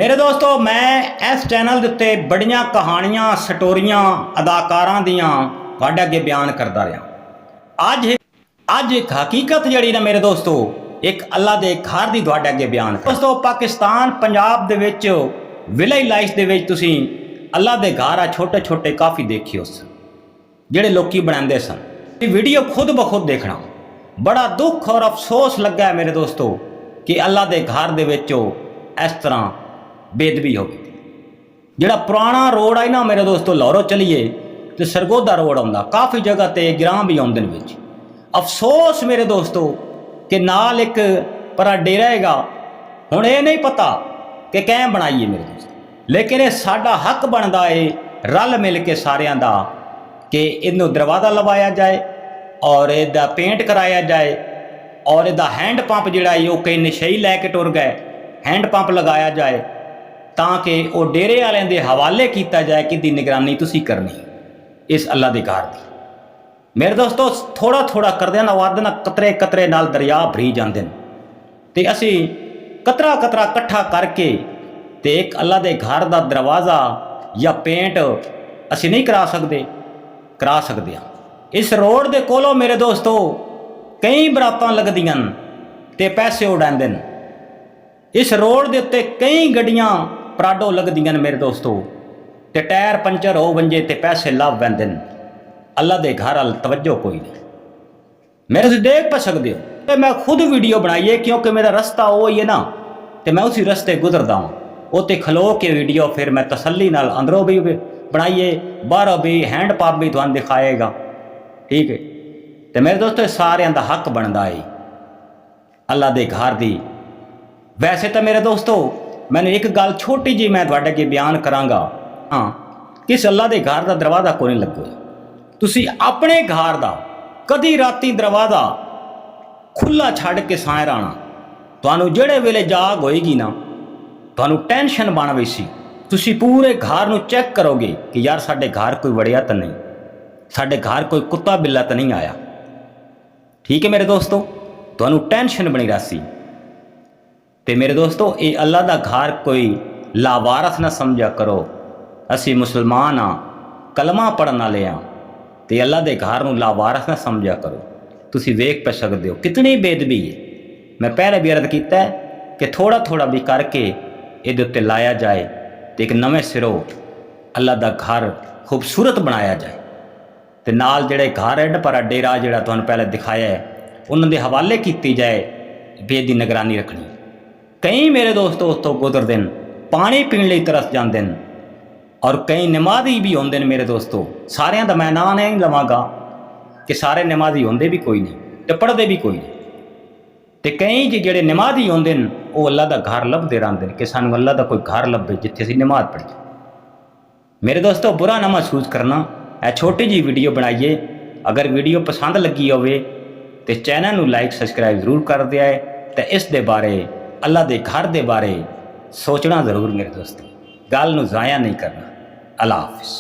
मेरे दोस्तों मैं इस चैनल के उत्ते बड़ियां कहानियां स्टोरियां अदाकारां दियां तुहाडे अगे बयान करता रहा। अज एक हकीकत जिहड़ी ना मेरे दोस्तों एक अल्लाह दे घर दी तुहाडे अगे बयान कर। दोस्तों पाकिस्तान पंजाब दे विच विलेज लाइफ दे विच तुसीं अल्लाह दे घर आ छोटे छोटे काफ़ी देखी उस जिहड़े लोकी बनांदे सन। वीडियो खुद ब खुद देखना बड़ा दुख और अफसोस लगा है मेरे दोस्तों कि अल्लाह दे घर दे विच इस तरह बेदबी हो गई। जोड़ा पुराना रोड है ना मेरे दोस्तों लाहौरों चलीए तो सरगोदा रोड आता काफ़ी जगह ते ग्रां भी आउंदे ने विच। अफसोस मेरे दोस्तों कि नाल एक परा डेरा हैगा। हुण ये नहीं पता कि कैं बनाईए मेरे दोस्त, लेकिन ये साडा हक बनता है रल मिल के सारियां दा कि इनू दरवाज़ा लवाया जाए और इहदा पेंट कराया जाए और इहदा हैंड पंप जिहड़ा है वो कई नशई लैके टुर गए हैंड पंप लगाया जाए ताकि वो डेरे वालों के हवाले किया जाए कि निगरानी तुसी करनी इस अल्लाह के घर की। मेरे दोस्तों थोड़ा थोड़ा करदे ना वाद ना कतरे कतरे नाल दरिया भरी जाते हैं तो असी कतरा कतरा इकट्ठा करके तो एक अल्लाह के घर का दरवाज़ा या पेंट असी नहीं करा सकते हाँ। इस रोड के कोलों मेरे दोस्तों कई बरातां लगदियां ते पैसे उड़ाते हैं। इस रोड के उत्ते कई गड्डियां पराडो लगदियां मेरे दोस्तों ते टायर पंचर हो वंजे ते पैसे लाभ पैंदे ने। अल्लाह के घर वाल तवज्जो कोई नहीं। मेरे तुम देख पा सकते हो तो मैं खुद वीडियो बनाई है क्योंकि मेरा रस्ता वो ही है ना तो मैं उसी रस्ते गुजरता हूँ उत्ते खलो के वीडियो फिर मैं तसल्ली नाल अंदरों भी बनाइए बाहरों भी हैंड पंप भी तुहानूं दिखाएगा। ठीक है तो मेरे दोस्तों सारियां दा हक बनता है अल्लाह के घर की। वैसे तो मेरे दोस्तों मैंने एक गल छोटी जी मैं तुहाडे अगे बयान करांगा। हाँ किस अल्लाह के घर का दरवाज़ा को नहीं लगो। तुसी अपने घर का कदी राती दरवाज़ा खुला छड़ के साए रहना तुहानूं जिहड़े वेले जाग होएगी ना तुहानूं टेंशन बन गई सी। तुसी पूरे घर नूं चैक करोगे कि यार साडे घर कोई वड़िया तो नहीं, साडे घर कोई कुत्ता बिल्ला तो नहीं आया। ठीक है मेरे दोस्तों तुहानूं टेंशन बनी रही। तो मेरे दोस्तों ये अल्लाह का घर कोई लावारस ना समझा करो। असी मुसलमान हाँ कलमा पढ़न वाले हाँ तो अल्लाह के घर नूं लावारस ना समझा करो। तुसी वेख पा सकते हो कितनी बेदबी है। मैं पहले भी अर्ज किया है कि थोड़ा थोड़ा भी करके ये उत्ते लाया जाए तो एक नवे सिरों अल्लाह का घर खूबसूरत बनाया जाए। तो नाल जिहड़े घर एड पर डेरा जिहड़ा तुहानूं पहले दिखाया है उन्होंने हवाले की जाए बेदी निगरानी रखनी। कई मेरे दोस्तों उस तो गुजरते हैं पानी पीने लिए तरस जाते हैं और कई नमाजी भी होंगे ने मेरे दोस्तों। सारियां दा मैं नाम नहीं लवांगा कि सारे नमाजी होंगे भी कोई नहीं तो पढ़ते भी कोई नहीं। तो कई जिहड़े नमाजी होंगे वो अल्लाह का घर लभते रहते हैं कि सानूं अल्लाह का कोई घर लभे जिथे असीं नमाज पढ़ीए। मेरे दोस्तों बुरा ना महसूस करना यह छोटी जी वीडियो बनाइए। अगर वीडियो पसंद लगी होवे तो चैनल नूं लाइक सबसक्राइब जरूर कर दिया है। तो इस दे बारे अल्लाह के घर के बारे सोचना जरूर मेरे दोस्तों, गल नूं ज़ाया नहीं करना। अल्लाह हाफिज़।